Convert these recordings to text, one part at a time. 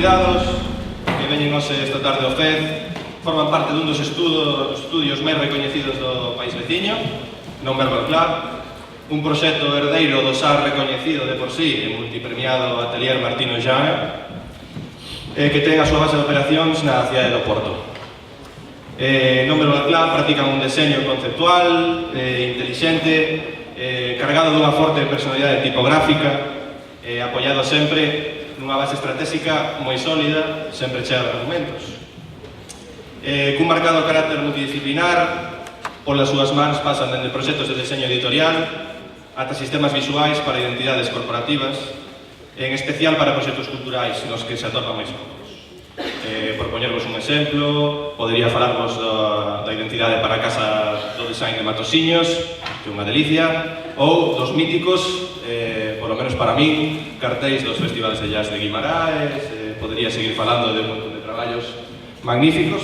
convidados que veñen hoxe esta tarde ao FED forman parte dun dos estudios máis recoñecidos do país veciño, Non-Verbal Club, un proxecto herdeiro do xa recoñecido de por sí e multipremiado Atelier Martino Jana, que ten a súa base de operacións na cidade do Porto. Non-Verbal Club practican un deseño conceptual, intelixente, cargado dunha forte personalidade tipográfica, apoiado sempre nunha base estratégica moi sólida, sempre chea de argumentos. Cun marcado carácter multidisciplinar, polas súas mans pasan dende proxectos de deseño editorial ata sistemas visuais para identidades corporativas, en especial para proxectos culturais nos que se atopan máis cómodos. Por poñervos un exemplo, podería falarvos da identidade para a Casa do Design de Matosiños, que é unha delicia, ou dos míticos, polo menos para min, cartéis dos festivales de jazz de Guimaraes. Podería seguir falando de un montón de traballos magníficos,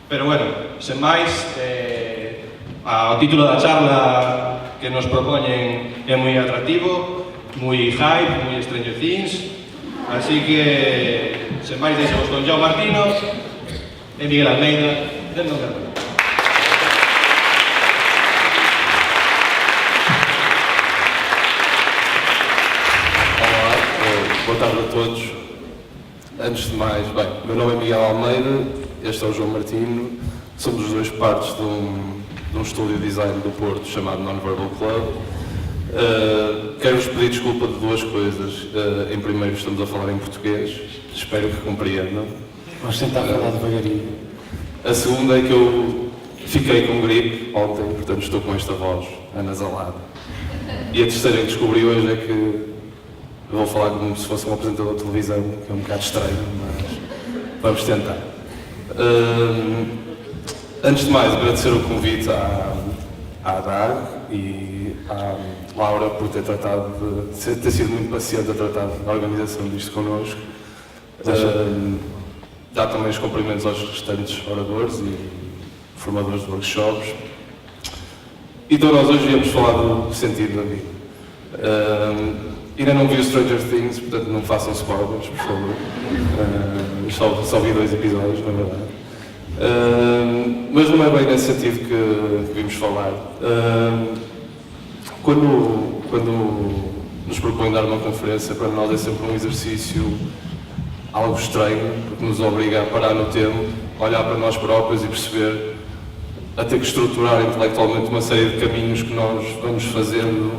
pero bueno, sen máis, o título da charla que nos propoñen é moi atractivo, moi hype, moi Stranger Things, así que, sen máis, deixamos con João Martino e Miguel Almeida, del Non-Verbal. Olá, boa tarde a todos. Antes de mais, bem, meu nome é Miguel Almeida, este é o João Martino, somos os dois partes de um estúdio de design do Porto chamado Non-Verbal Club. Quero-vos pedir desculpa de duas coisas. Em primeiro, estamos a falar em português, espero que compreendam. Vamos tentar falar devagarinho. A segunda é que eu fiquei com gripe ontem, portanto estou com esta voz anasalada. E a terceira que descobri hoje é que vou falar como se fosse um apresentador de televisão, que é um bocado estranho, mas vamos tentar. Antes de mais, agradecer o convite à DAG e à Laura por ter sido muito paciente a tratar da organização disto connosco. Dar também os cumprimentos aos restantes oradores e formadores de workshops. Então nós hoje viemos falar do sentido da vida. Ainda não vi o Stranger Things, portanto não façam spoilers, por favor. Só vi 2 episódios, na verdade. Mas não é bem nesse sentido que vimos falar. Quando nos propõem dar uma conferência, para nós é sempre um exercício algo estranho, porque nos obriga a parar no tempo, olhar para nós próprios e perceber, a ter que estruturar intelectualmente uma série de caminhos que nós vamos fazendo,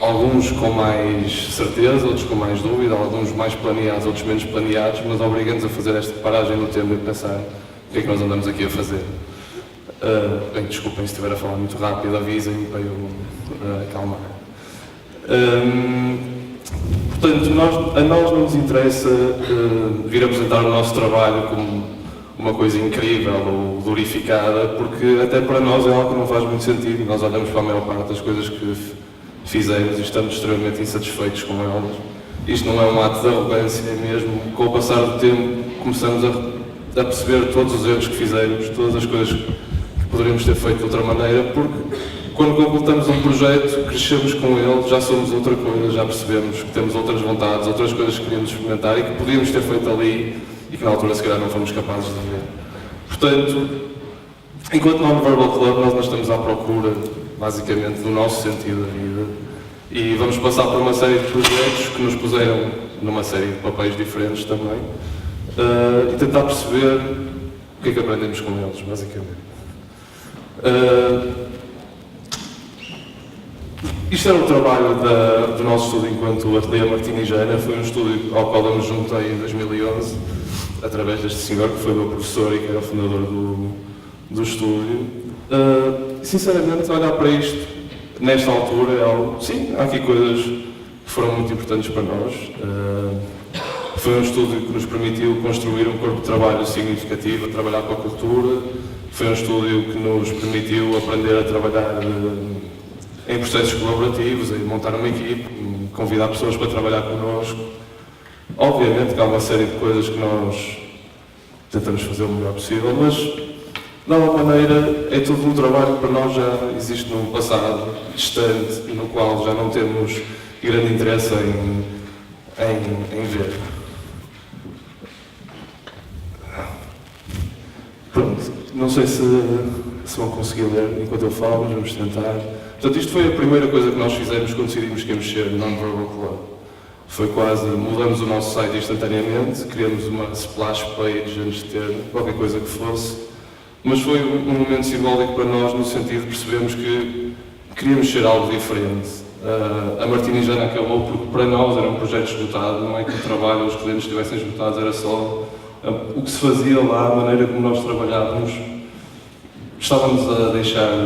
alguns com mais certeza, outros com mais dúvida, alguns mais planeados, outros menos planeados, mas obrigamos a fazer esta paragem no tempo e pensar o que é que nós andamos aqui a fazer. Bem, desculpem se estiver a falar muito rápido, avisem-me para eu acalmar. Portanto, a nós não nos interessa vir apresentar o nosso trabalho como uma coisa incrível ou glorificada, porque até para nós é algo que não faz muito sentido. Nós olhamos para a maior parte das coisas que fizemos e estamos extremamente insatisfeitos com elas. Isto não é um ato de arrogância, é mesmo. Com o passar do tempo começamos a perceber todos os erros que fizemos, todas as coisas que poderíamos ter feito de outra maneira, porque quando completamos um projeto, crescemos com ele, já somos outra coisa, já percebemos que temos outras vontades, outras coisas que queríamos experimentar e que podíamos ter feito ali e que na altura se calhar não fomos capazes de ver. Portanto, enquanto Non-Verbal Club, nós não estamos à procura, basicamente, do nosso sentido da vida e vamos passar por uma série de projetos que nos puseram numa série de papéis diferentes também e tentar perceber o que é que aprendemos com eles, basicamente. Isto era o trabalho do nosso estúdio enquanto Atelier Martino Jana. Foi um estúdio ao qual eu me juntei em 2011, através deste senhor que foi o meu professor e que era o fundador do estúdio. Sinceramente, olhar para isto, nesta altura, é algo... Sim, há aqui coisas que foram muito importantes para nós. Foi um estúdio que nos permitiu construir um corpo de trabalho significativo, a trabalhar com a cultura. Foi um estúdio que nos permitiu aprender a trabalhar em processos colaborativos, a montar uma equipe, convidar pessoas para trabalhar connosco. Obviamente que há uma série de coisas que nós tentamos fazer o melhor possível, mas de alguma maneira é tudo um trabalho que para nós já existe num passado distante e no qual já não temos grande interesse em ver. Pronto, não sei se vão conseguir ler enquanto eu falo, mas vamos tentar. Portanto, isto foi a primeira coisa que nós fizemos quando decidimos que íamos ser Non-Verbal Club. Foi quase, mudamos o nosso site instantaneamente, criamos uma splash page antes de ter qualquer coisa que fosse, mas foi um momento simbólico para nós no sentido de percebermos que queríamos ser algo diferente. A Martinijana acabou porque para nós era um projeto esgotado, não é que o trabalho, os clientes estivessem esgotados, era só o que se fazia lá, a maneira como nós trabalhávamos, estávamos a deixar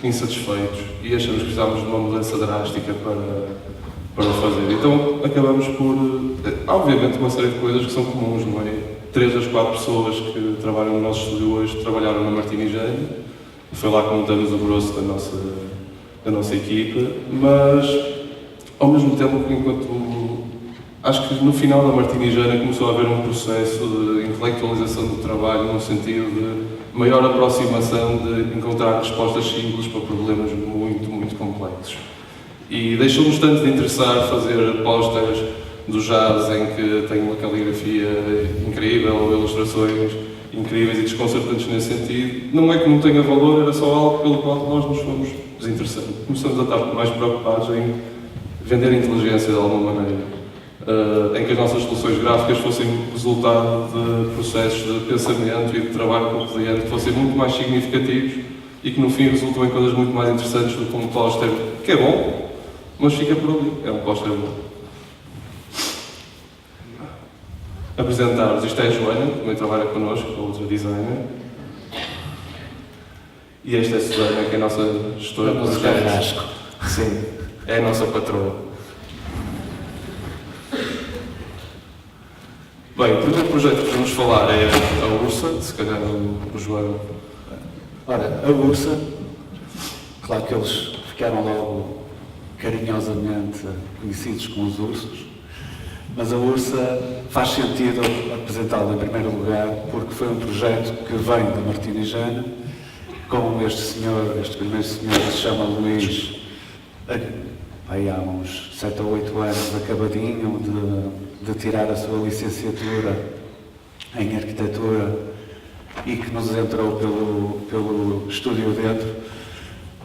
insatisfeitos e achamos que precisávamos de uma mudança drástica para o fazer. Então acabamos por, obviamente, uma série de coisas que são comuns, não é? 3 das 4 pessoas que trabalham no nosso estúdio hoje trabalharam na Martinijana, e foi lá que montamos o grosso da nossa equipa, mas ao mesmo tempo, acho que no final da Martinijana começou a haver um processo de intelectualização do trabalho no sentido de maior aproximação, de encontrar respostas simples para problemas muito, muito complexos. E deixou-nos tanto de interessar fazer posters do jazz em que tem uma caligrafia incrível, ou ilustrações incríveis e desconcertantes nesse sentido. Não é que não tenha valor, era só algo pelo qual nós nos fomos desinteressando. Começamos a estar mais preocupados em vender inteligência de alguma maneira, em que as nossas soluções gráficas fossem resultado de processos de pensamento e de trabalho com o cliente que fossem muito mais significativos e que no fim resultam em coisas muito mais interessantes do que um póster que é bom, mas fica por ali, é um póster bom. Apresentar-vos, isto é a Joana, que também trabalha connosco, outra designer. E esta é a Susana, que é a nossa gestora de projetos. Sim, é a nossa patroa. Bem, o primeiro projeto que vamos falar é a Ursa, se calhar o João. Ora, a Ursa, claro que eles ficaram logo carinhosamente conhecidos como os ursos, mas a Ursa faz sentido apresentá-la em primeiro lugar porque foi um projeto que vem da Martinijana, com este primeiro senhor que se chama Luís, aí há uns 7 ou 8 anos, acabadinho de tirar a sua licenciatura em arquitetura e que nos entrou pelo estúdio dentro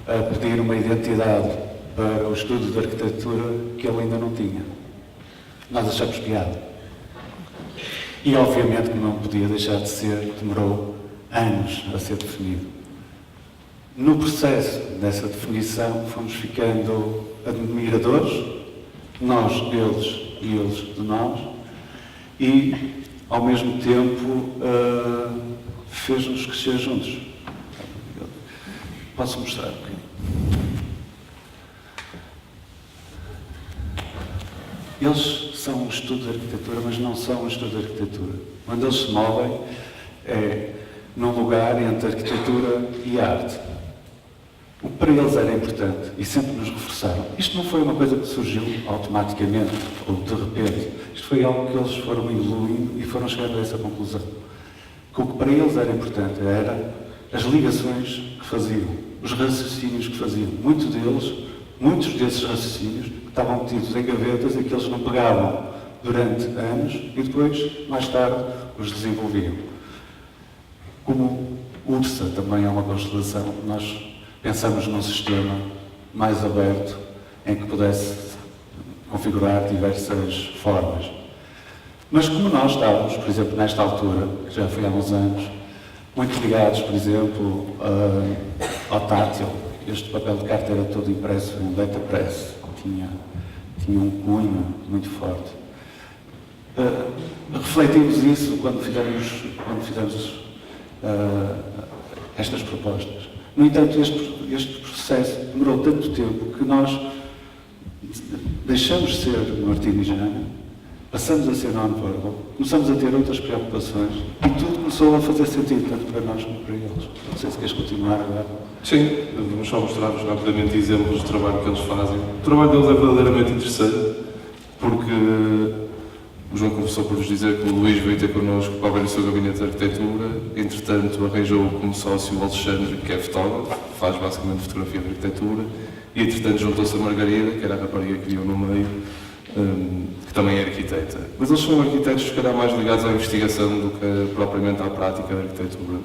a pedir uma identidade para o estudo de arquitetura que ele ainda não tinha. Nós achamos piada. E obviamente que não podia deixar de ser, demorou anos a ser definido. No processo dessa definição fomos ficando admiradores, nós deles e eles de nós, e ao mesmo tempo fez-nos crescer juntos. Posso mostrar um bocadinho? Eles são um estudo de arquitetura, mas não são um estudo de arquitetura. Quando eles se movem, é num lugar entre arquitetura e arte. O que para eles era importante, e sempre nos reforçaram, isto não foi uma coisa que surgiu automaticamente, ou de repente. Isto foi algo que eles foram evoluindo e foram chegando a essa conclusão. Que o que para eles era importante era as ligações que faziam, os raciocínios que faziam. Muitos desses raciocínios estavam metidos em gavetas e que eles não pegavam durante anos e depois, mais tarde, os desenvolviam. Como Ursa também é uma constelação, nós pensamos num sistema mais aberto em que pudesse configurar diversas formas. Mas como nós estávamos, por exemplo, nesta altura, que já foi há uns anos, muito ligados, por exemplo, ao tátil, este papel de carta era todo impresso em letterpress, tinha um cunho muito forte. Refletimos isso quando fizemos estas propostas. No entanto, este processo demorou tanto tempo que nós deixamos de ser Martinijana, passamos a ser non-verbal, começamos a ter outras preocupações e tudo começou a fazer sentido, tanto para nós como para eles. Não sei se queres continuar agora. Sim, vamos só mostrar-vos rapidamente exemplos do trabalho que eles fazem. O trabalho deles é verdadeiramente interessante, porque o João começou por nos dizer que o Luís veio ter connosco para abrir o seu gabinete de arquitetura. Entretanto, arranjou como sócio o Alexandre, que é fotógrafo, faz basicamente fotografia de arquitetura, e entretanto juntou-se a Margarida, que era a rapariga que viu no meio, que também é arquiteta. Mas eles são arquitetos, se calhar, mais ligados à investigação do que propriamente à prática da arquitetura.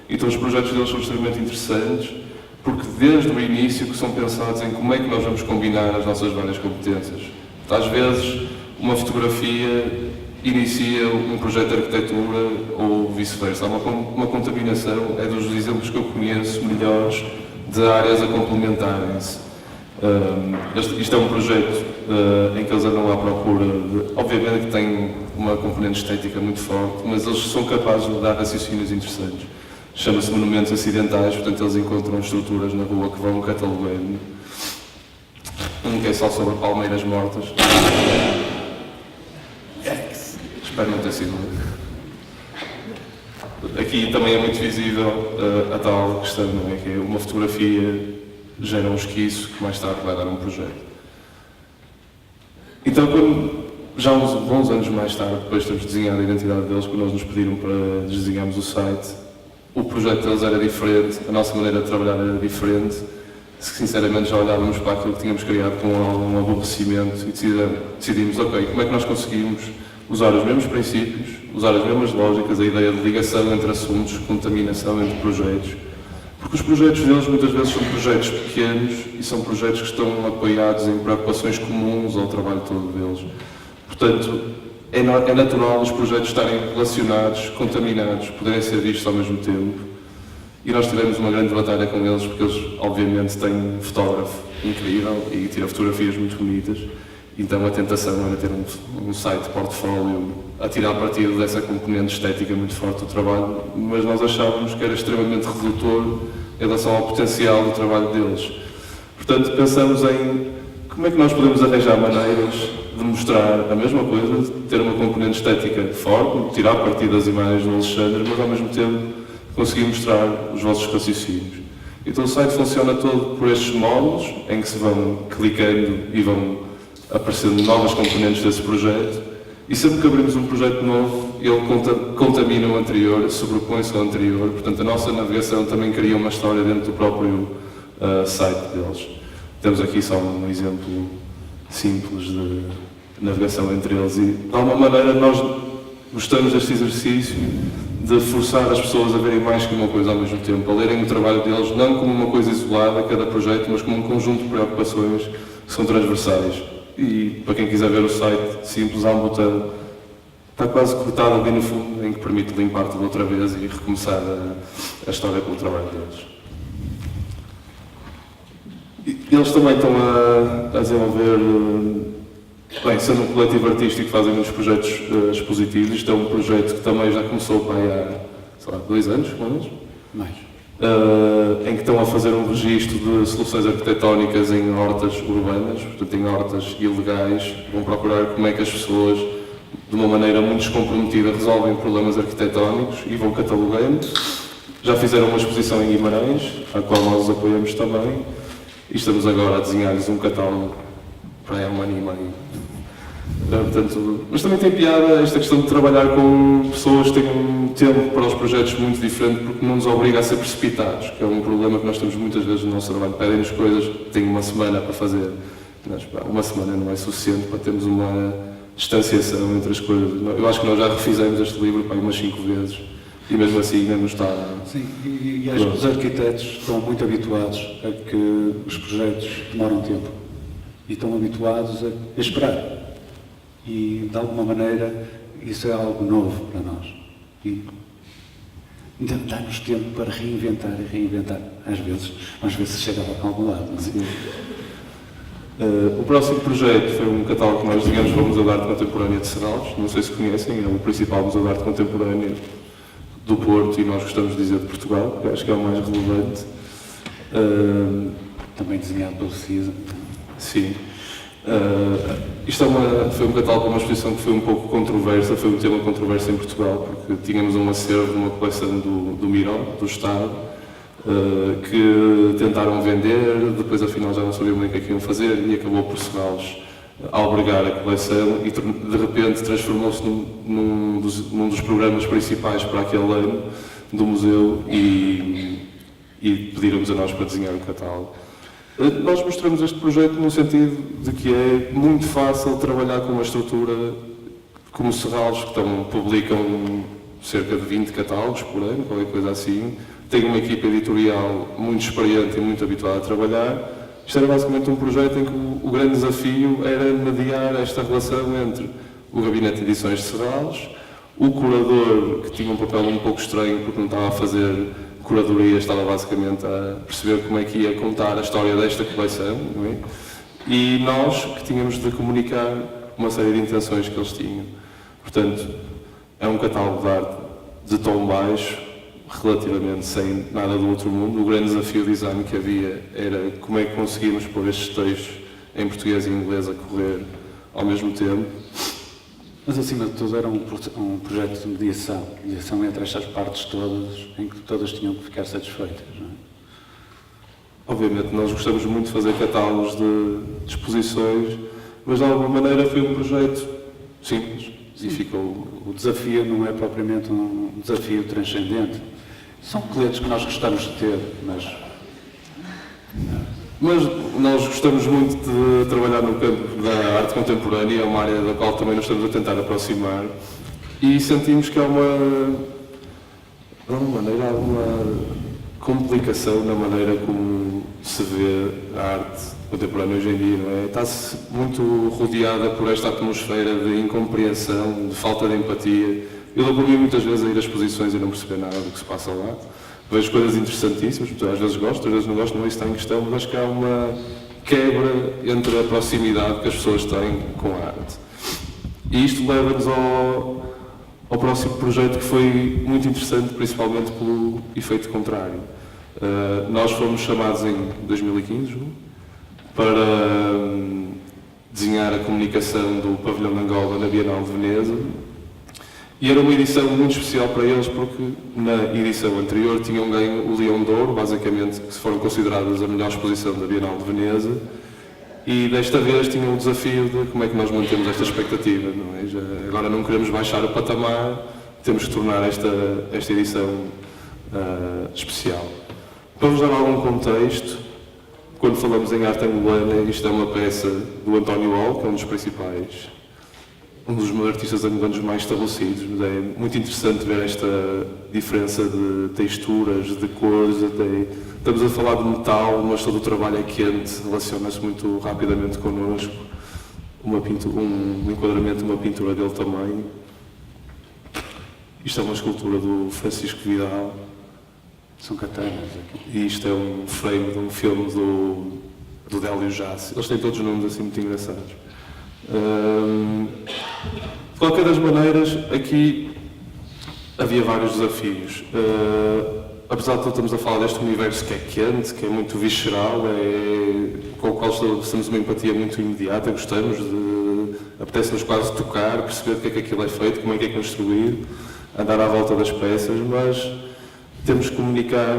Então os projetos deles são extremamente interessantes, porque desde o início que são pensados em como é que nós vamos combinar as nossas várias competências. Às vezes, uma fotografia inicia um projeto de arquitetura ou vice-versa. Há uma contaminação, é dos exemplos que eu conheço melhores de áreas a complementarem-se. Isto é um projeto em que eles andam à procura de, obviamente que tem uma componente estética muito forte, mas eles são capazes de dar raciocínios interessantes. Chama-se monumentos acidentais, portanto eles encontram estruturas na rua que vão catalogando. Um que é só sobre palmeiras mortas. Espero não ter sido. Aqui também é muito visível a tal questão, não é? Que é uma fotografia gera um esquiço que mais tarde vai dar um projeto. Então, já uns bons anos mais tarde, depois de termos desenhado a identidade deles, quando eles nos pediram para desenharmos o site, o projeto deles era diferente, a nossa maneira de trabalhar era diferente. Sinceramente, já olhávamos para aquilo que tínhamos criado com algum aborrecimento e decidimos, ok, como é que nós conseguimos usar os mesmos princípios, usar as mesmas lógicas, a ideia de ligação entre assuntos, contaminação entre projetos, porque os projetos deles muitas vezes são projetos pequenos e são projetos que estão apoiados em preocupações comuns ao trabalho todo deles. Portanto, é natural os projetos estarem relacionados, contaminados, poderem ser vistos ao mesmo tempo. E nós tivemos uma grande batalha com eles, porque eles, obviamente, têm um fotógrafo incrível e tira fotografias muito bonitas. Então a tentação era ter um site portfólio a tirar partido dessa componente estética muito forte do trabalho, mas nós achávamos que era extremamente redutor em relação ao potencial do trabalho deles. Portanto, pensamos em como é que nós podemos arranjar maneiras de mostrar a mesma coisa, de ter uma componente estética forte, tirar partido das imagens do Alexandre, mas ao mesmo tempo conseguir mostrar os vossos raciocínios. Então o site funciona todo por estes módulos, em que se vão clicando e vão aparecendo novas componentes desse projeto, e sempre que abrimos um projeto novo, ele contamina o anterior, sobrepõe-se ao anterior, portanto a nossa navegação também cria uma história dentro do próprio site deles. Temos aqui só um exemplo simples de navegação entre eles e, de alguma maneira, nós gostamos deste exercício de forçar as pessoas a verem mais que uma coisa ao mesmo tempo, a lerem o trabalho deles não como uma coisa isolada, cada projeto, mas como um conjunto de preocupações que são transversais. E, para quem quiser ver o site, simples, há um botão, está quase cortado ali no fundo, em que permite limpar tudo outra vez e recomeçar a história com o trabalho deles. E eles também estão a desenvolver, bem, sendo um coletivo artístico, fazem muitos projetos expositivos. Isto é um projeto que também já começou há, sei lá, 2 anos, pelo menos? Mais. Em que estão a fazer um registro de soluções arquitetónicas em hortas urbanas, portanto em hortas ilegais, vão procurar como é que as pessoas, de uma maneira muito descomprometida, resolvem problemas arquitetónicos e vão catalogando. Já fizeram uma exposição em Guimarães, à qual nós os apoiamos também, e estamos agora a desenhar-lhes um catálogo para há 1 ano e meio. Portanto, mas também tem piada esta questão de trabalhar com pessoas que têm um tempo para os projetos muito diferente, porque não nos obriga a ser precipitados, que é um problema que nós temos muitas vezes no nosso trabalho. Pedem-nos coisas, têm 1 semana para fazer, mas 1 semana não é suficiente para termos uma distanciação entre as coisas. Eu acho que nós já refizemos este livro umas 5 vezes e mesmo assim ainda não está... Sim, e acho que os arquitetos estão muito habituados a que os projetos demoram tempo e estão habituados a esperar. E, de alguma maneira, isso é algo novo para nós. E dá-nos tempo para reinventar e reinventar. Às vezes se chega a algum lado. Não é? O próximo projeto foi um catálogo que nós desenhamos para o Museu de Arte Contemporânea de Serralves. Não sei se conhecem, é o principal Museu de Arte Contemporânea do Porto e nós gostamos de dizer de Portugal, porque acho que é o mais relevante. Também desenhado pelo CISA. Sim. Isto foi um catálogo, uma exposição que foi um pouco controversa, foi um tema controverso em Portugal, porque tínhamos um acervo de uma coleção do Miró, do Estado, que tentaram vender, depois afinal já não sabiam bem o que é que iam fazer e acabou por Serralves albergar a coleção e de repente transformou-se num dos programas principais para aquele ano do museu e pediram-nos a nós para desenhar o catálogo. Nós mostramos este projeto no sentido de que é muito fácil trabalhar com uma estrutura como Serralves, que publicam cerca de 20 catálogos por ano, qualquer coisa assim. Tem uma equipa editorial muito experiente e muito habituada a trabalhar. Isto era basicamente um projeto em que o grande desafio era mediar esta relação entre o Gabinete de Edições de Serralves, o curador, que tinha um papel um pouco estranho porque não estava a fazer curadoria, estava basicamente a perceber como é que ia contar a história desta coleção, não é? E nós, que tínhamos de comunicar uma série de intenções que eles tinham. Portanto, é um catálogo de arte de tom baixo, relativamente sem nada do outro mundo. O grande desafio de design que havia era como é que conseguíamos pôr estes textos em português e inglês a correr ao mesmo tempo. Mas, acima de tudo, era um projeto de mediação entre estas partes todas, em que todas tinham que ficar satisfeitas, não é? Obviamente, nós gostamos muito de fazer catálogos de exposições, mas de alguma maneira foi um projeto simples e ficou... O desafio não é propriamente um desafio transcendente. São coletes que nós gostamos de ter, mas nós gostamos muito de trabalhar no campo da arte contemporânea, é uma área da qual também nos estamos a tentar aproximar, e sentimos que há alguma complicação na maneira como se vê a arte contemporânea hoje em dia, não é? Está-se muito rodeada por esta atmosfera de incompreensão, de falta de empatia. Eu dou por mim muitas vezes a ir a exposições e não perceber nada do que se passa lá. Vejo coisas interessantíssimas, às vezes gosto, às vezes não gosto, não é isso que está em questão, mas acho que há uma quebra entre a proximidade que as pessoas têm com a arte. E isto leva-nos ao próximo projeto, que foi muito interessante, principalmente pelo efeito contrário. Nós fomos chamados em 2015 para desenhar a comunicação do Pavilhão de Angola na Bienal de Veneza. E era uma edição muito especial para eles, porque na edição anterior tinham ganho o Leão de Ouro, basicamente, que foram consideradas a melhor exposição da Bienal de Veneza, e desta vez tinham o desafio de como é que nós mantemos esta expectativa, não é? Agora não queremos baixar o patamar, temos que tornar esta edição especial. Para vos dar algum contexto, quando falamos em arte angolana, isto é uma peça do António Hall, que é um dos principais, um dos meus artistas angolanos mais estabelecidos. É muito interessante ver esta diferença de texturas, de cores. Estamos a falar de metal, mas todo o trabalho é quente, relaciona-se muito rapidamente connosco. Um enquadramento de uma pintura dele também. Isto é uma escultura do Francisco Vidal. São katanas aqui. E isto é um frame de um filme do Délio Jace. Eles têm todos os nomes assim muito engraçados. De qualquer das maneiras, aqui havia vários desafios. Apesar de tudo, estamos a falar deste universo que é quente, que é muito visceral, com o qual estabelecemos uma empatia muito imediata, gostamos apetece-nos quase tocar, perceber do que é que aquilo é feito, como é que é construído, andar à volta das peças, mas temos que comunicar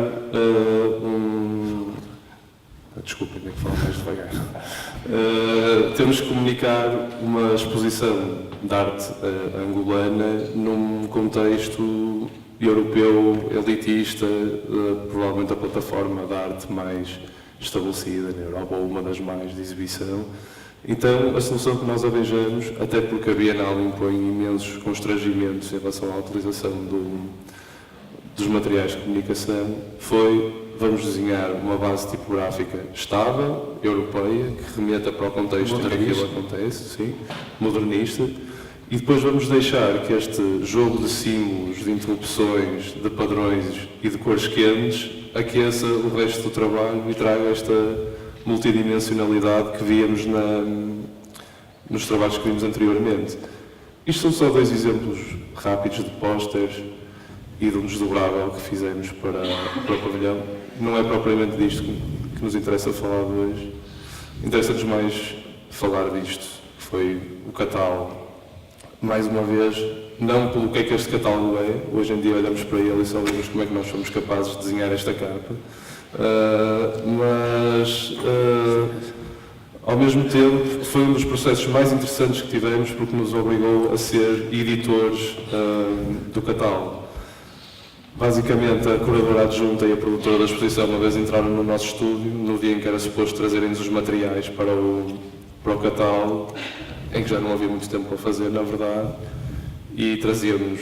Desculpem, tenho que falar mais devagar. Temos que comunicar uma exposição de arte angolana num contexto europeu elitista, provavelmente a plataforma de arte mais estabelecida na Europa, ou uma das mais de exibição. Então, a solução que nós arranjamos, até porque a Bienal impõe imensos constrangimentos em relação à utilização dos materiais de comunicação, foi: vamos desenhar uma base tipográfica estável, europeia, que remeta para o contexto em que aquilo acontece, sim, modernista, e depois vamos deixar que este jogo de símbolos, de interrupções, de padrões e de cores quentes aqueça o resto do trabalho e traga esta multidimensionalidade que víamos nos trabalhos que vimos anteriormente. Isto são só dois exemplos rápidos de pósteres e de um desdobrável que fizemos para o pavilhão. Não é propriamente disto que nos interessa falar hoje. Interessa-nos mais falar disto, que foi o catálogo. Mais uma vez, não pelo que é que este catálogo é. Hoje em dia olhamos para ele e só vemos como é que nós somos capazes de desenhar esta capa. Ao mesmo tempo, foi um dos processos mais interessantes que tivemos, porque nos obrigou a ser editores do catálogo. Basicamente, a curadora adjunta e a produtora da exposição uma vez entraram no nosso estúdio, no dia em que era suposto trazerem-nos os materiais para o catálogo, em que já não havia muito tempo para fazer, na verdade, e traziam-nos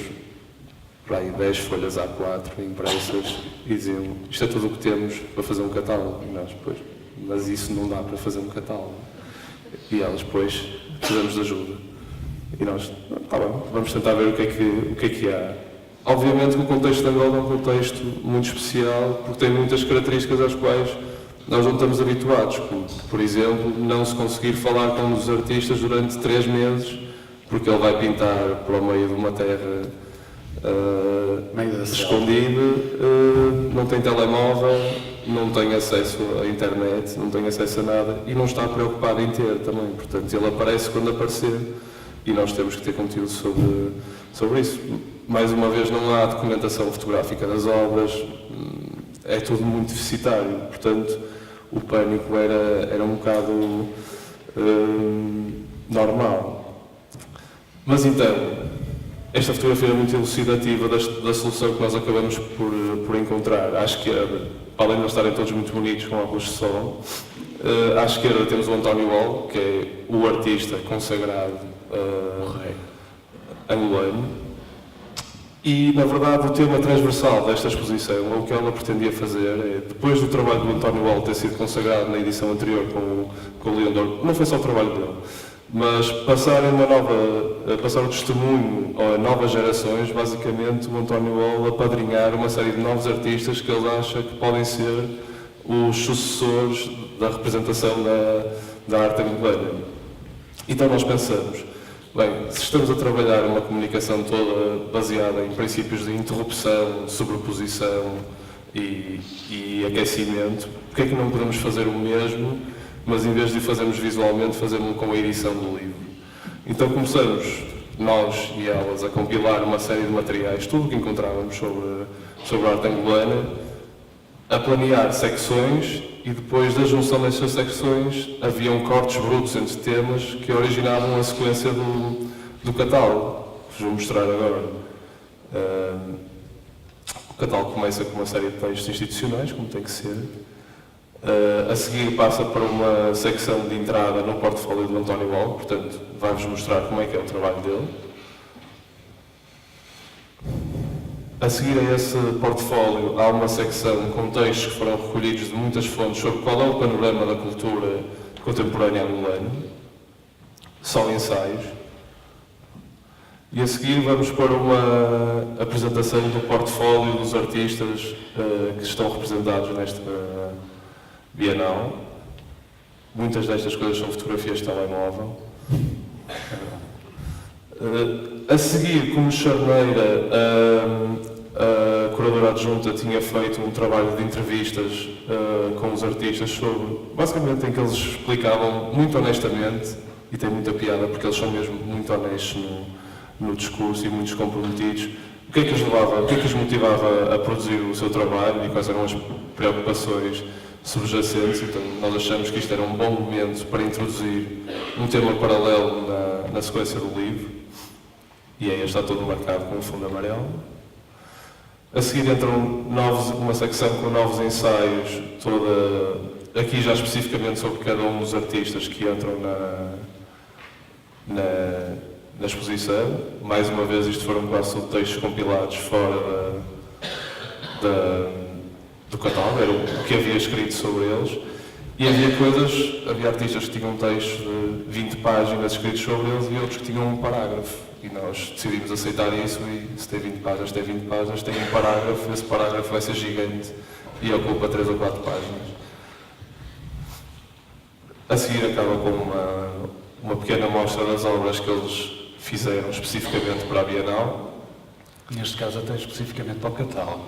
para aí 10 folhas A4 impressas e diziam: isto é tudo o que temos para fazer um catálogo. E nós, pois, mas isso não dá para fazer um catálogo. E elas, pois, precisamos de ajuda. E nós, está bem, vamos tentar ver o que é que há. Obviamente que o contexto de Angola é um contexto muito especial, porque tem muitas características às quais nós não estamos habituados, como, por exemplo, não se conseguir falar com um dos artistas durante 3 meses, porque ele vai pintar para o meio de uma terra escondida, não tem telemóvel, não tem acesso à internet, não tem acesso a nada e não está preocupado em ter também. Portanto, ele aparece quando aparecer e nós temos que ter conteúdo sobre isso. Mais uma vez, não há documentação fotográfica das obras, é tudo muito deficitário. Portanto, o pânico era um bocado normal. Mas então, esta fotografia é muito elucidativa da solução que nós acabamos por encontrar. À esquerda, para além de nós estarem todos muito bonitos com óculos de sol, à esquerda temos o António Wall, que é o artista consagrado angolano. E, na verdade, o tema transversal desta exposição, ou o que ela pretendia fazer, é, depois do trabalho do António Wall ter sido consagrado na edição anterior com o Leão de Ouro, não foi só o trabalho dele, mas passar o testemunho a novas gerações, basicamente o António Wall apadrinhar uma série de novos artistas que ele acha que podem ser os sucessores da representação da arte angolana. Então nós pensamos, bem, se estamos a trabalhar uma comunicação toda baseada em princípios de interrupção, sobreposição e aquecimento, porque é que não podemos fazer o mesmo, mas em vez de fazermos visualmente, fazemos com a edição do livro? Então começamos, nós e elas, a compilar uma série de materiais, tudo o que encontrávamos sobre a arte angolana, a planear secções e depois da junção destas secções haviam cortes brutos entre temas que originavam a sequência do catálogo, que vos vou mostrar agora. O catálogo começa com uma série de textos institucionais, como tem que ser. A seguir passa para uma secção de entrada no portfólio do António Wall, portanto vai-vos mostrar como é que é o trabalho dele. A seguir a esse portfólio há uma secção com textos que foram recolhidos de muitas fontes sobre qual é o panorama da cultura contemporânea angolana, só ensaios. E a seguir vamos para uma apresentação do portfólio dos artistas que estão representados nesta Bienal. Muitas destas coisas são fotografias de telemóvel. A seguir, como charneira, a curadora adjunta tinha feito um trabalho de entrevistas com os artistas sobre, basicamente, em que eles explicavam muito honestamente, e tem muita piada porque eles são mesmo muito honestos no discurso e muito comprometidos, o que é que os levava, o que é que os motivava a produzir o seu trabalho e quais eram as preocupações subjacentes. Então nós achamos que isto era um bom momento para introduzir um tema paralelo na sequência do livro, e aí está todo marcado com um fundo amarelo. A seguir entram uma secção com novos ensaios, aqui já especificamente sobre cada um dos artistas que entram na exposição. Mais uma vez, isto foram quase textos compilados fora do catálogo, era o que havia escrito sobre eles. E havia artistas que tinham textos de 20 páginas escritos sobre eles e outros que tinham um parágrafo. E nós decidimos aceitar isso, e se tem 20 páginas, tem 20 páginas, tem um parágrafo, esse parágrafo vai ser gigante e ocupa 3 ou 4 páginas. A seguir acaba com uma pequena amostra das obras que eles fizeram especificamente para a Bienal. Neste caso até especificamente para o catálogo.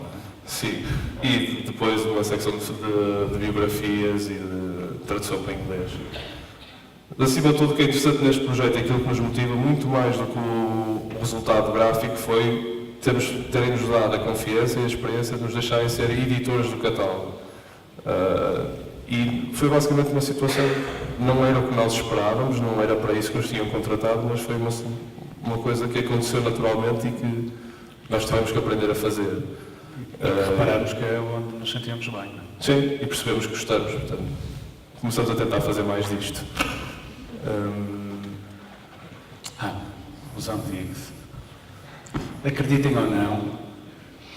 Sim, e depois uma secção de biografias e de tradução para inglês. Acima de tudo, o que é interessante neste projeto é aquilo que nos motiva muito mais do que o resultado gráfico foi terem-nos dado a confiança e a experiência de nos deixarem ser editores do catálogo. E foi basicamente uma situação, não era o que nós esperávamos, não era para isso que nos tinham contratado, mas foi uma coisa que aconteceu naturalmente e que nós tivemos que aprender a fazer. Reparamos que é onde nos sentíamos bem. Não é? Sim, e percebemos que gostamos, portanto, começamos a tentar fazer mais disto. Os Antigs. Acreditem ou não,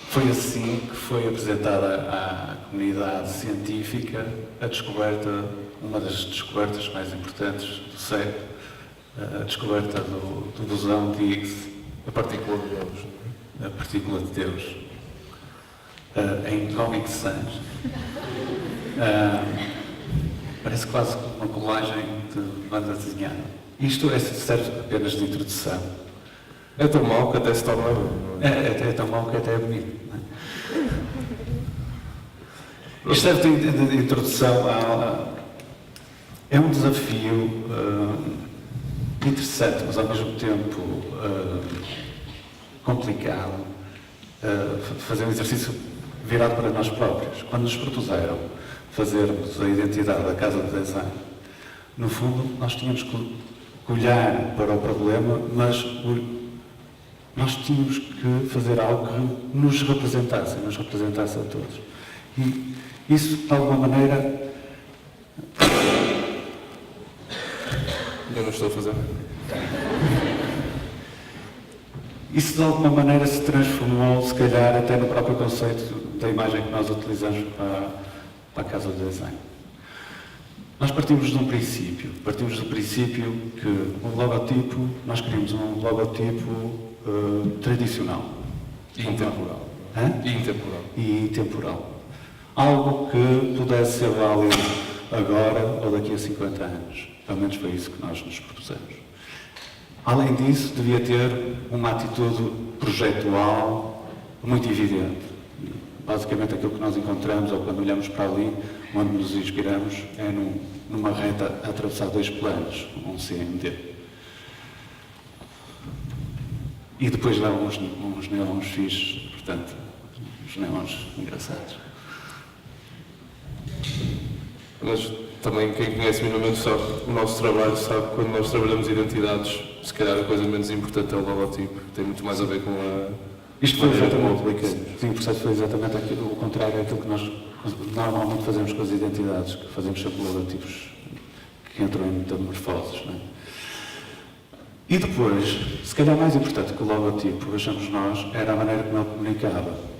foi assim que foi apresentada à comunidade científica a descoberta, uma das descobertas mais importantes do século, a descoberta do bosão de Higgs, A partícula de Deus. a partícula de Deus, em Comic Sans. Parece quase uma colagem de banda desenhada. Isto serve apenas de introdução. É tão mau que até se torna bom. É tão mau que até é bonito. Não é? Isto serve de introdução é um desafio interessante, mas ao mesmo tempo complicado, fazer um exercício virado para nós próprios. Quando nos propuseram fazermos a identidade da Casa do Design, no fundo, nós tínhamos que olhar para o problema, mas nós tínhamos que fazer algo que nos representasse a todos. E isso, de alguma maneira... Eu não estou a fazer. Isso, de alguma maneira, se transformou, se calhar, até no próprio conceito da imagem que nós utilizamos para a Casa do Design. Nós partimos do princípio que o logotipo, nós queríamos um logotipo tradicional. E intemporal. E intemporal. Algo que pudesse ser válido agora ou daqui a 50 anos. Pelo menos foi isso que nós nos propusemos. Além disso, devia ter uma atitude projetual muito evidente. Basicamente, aquilo que nós encontramos, ou quando olhamos para ali, onde nos inspiramos, é numa reta a atravessar 2 planos, um CMD. E depois lá uns neons fixos, portanto, uns neons engraçados. Mas também quem conhece minimamente sabe, o nosso trabalho sabe que quando nós trabalhamos identidades, se calhar a coisa menos importante é o logotipo, tem muito mais a ver com a... Isto foi exatamente, sim, o processo foi exatamente o contrário daquilo que nós normalmente fazemos com as identidades, que fazemos sempre logotipos que entram em metamorfoses, não é? E depois, se calhar mais importante que o logotipo, achamos nós, era a maneira como ele comunicava.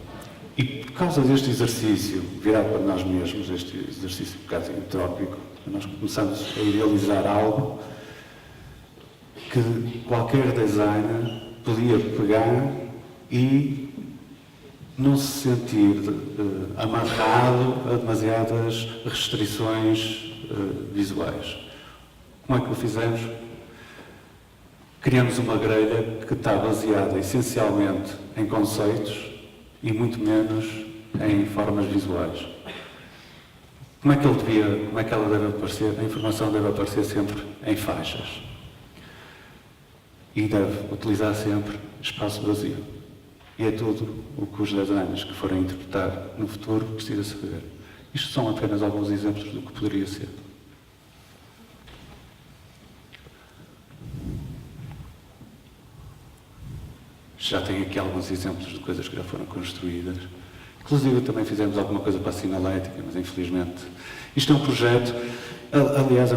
E por causa deste exercício, virado para nós mesmos, este exercício um bocado entrópico, nós começamos a idealizar algo que qualquer designer podia pegar e não se sentir amarrado a demasiadas restrições visuais. Como é que o fizemos? Criamos uma grelha que está baseada essencialmente em conceitos e muito menos em formas visuais. Como é que ela deve aparecer? A informação deve aparecer sempre em faixas. E deve utilizar sempre espaço vazio. E é tudo o que os designers que forem interpretar no futuro precisam saber. Isto são apenas alguns exemplos do que poderia ser. Já tenho aqui alguns exemplos de coisas que já foram construídas. Inclusive também fizemos alguma coisa para a sinalética, mas infelizmente... Isto é um projeto, aliás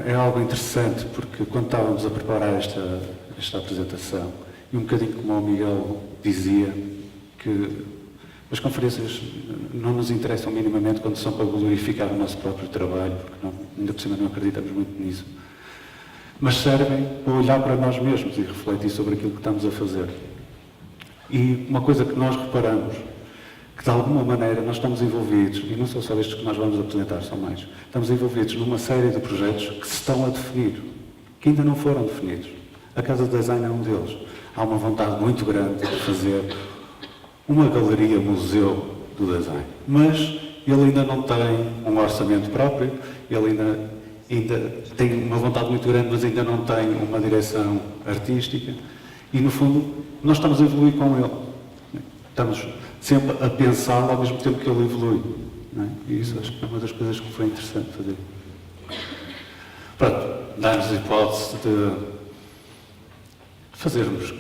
é algo interessante, porque quando estávamos a preparar esta apresentação, e um bocadinho como o Miguel dizia, que as conferências não nos interessam minimamente quando são para glorificar o nosso próprio trabalho, porque ainda por cima não acreditamos muito nisso, mas servem para olhar para nós mesmos e refletir sobre aquilo que estamos a fazer. E uma coisa que nós reparamos, que de alguma maneira nós estamos envolvidos, e não são só estes que nós vamos apresentar, são mais, estamos envolvidos numa série de projetos que se estão a definir, que ainda não foram definidos. A Casa do Design é um deles. Há uma vontade muito grande de fazer uma galeria-museu do design, mas ele ainda não tem um orçamento próprio, ele ainda tem uma vontade muito grande, mas ainda não tem uma direção artística, e no fundo nós estamos a evoluir com ele. Estamos sempre a pensá-lo ao mesmo tempo que ele evolui. Não é? E isso acho que é uma das coisas que foi interessante fazer. Pronto, dar-nos a hipótese de fazermos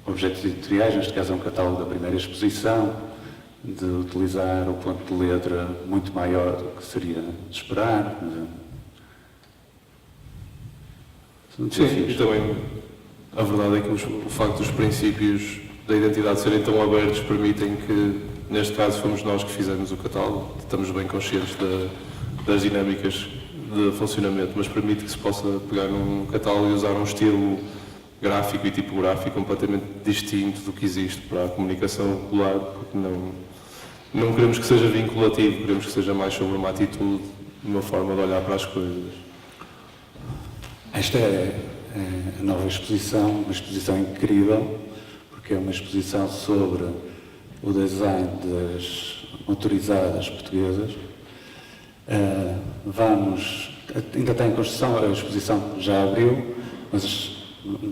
objetos editoriais, neste caso é um catálogo da primeira exposição, de utilizar o ponto de letra muito maior do que seria de esperar. Sim, e também a verdade é que o facto dos princípios da identidade serem tão abertos permitem que, neste caso, fomos nós que fizemos o catálogo, estamos bem conscientes das dinâmicas de funcionamento, mas permite que se possa pegar num catálogo e usar um estilo gráfico e tipográfico completamente distinto do que existe para a comunicação regular, porque não queremos que seja vinculativo, queremos que seja mais sobre uma atitude, uma forma de olhar para as coisas. Esta é a nova exposição, uma exposição incrível, porque é uma exposição sobre o design das motorizadas portuguesas. Ainda está em construção, a exposição já abriu, mas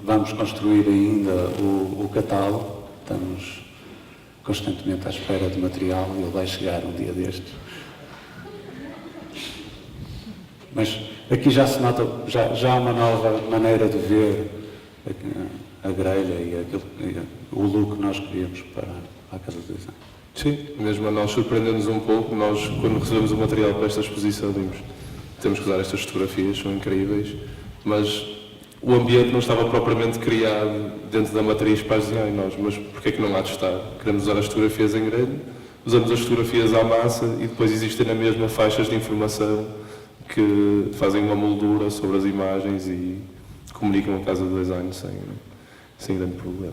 vamos construir ainda o catálogo. Estamos constantemente à espera de material e ele vai chegar um dia destes. Mas aqui já se nota, já há uma nova maneira de ver a grelha e o look que nós queríamos para a Casa do Design. Sim, mesmo a nós surpreendemos um pouco. Nós, quando recebemos o material para esta exposição, temos que usar estas fotografias, são incríveis, mas o ambiente não estava propriamente criado dentro da matriz para desenhar em nós, mas porquê é que não há de estar? Queremos usar as fotografias em grelha, usamos as fotografias à massa e depois existem na mesma faixas de informação que fazem uma moldura sobre as imagens e comunicam a Casa do Design sem grande problema.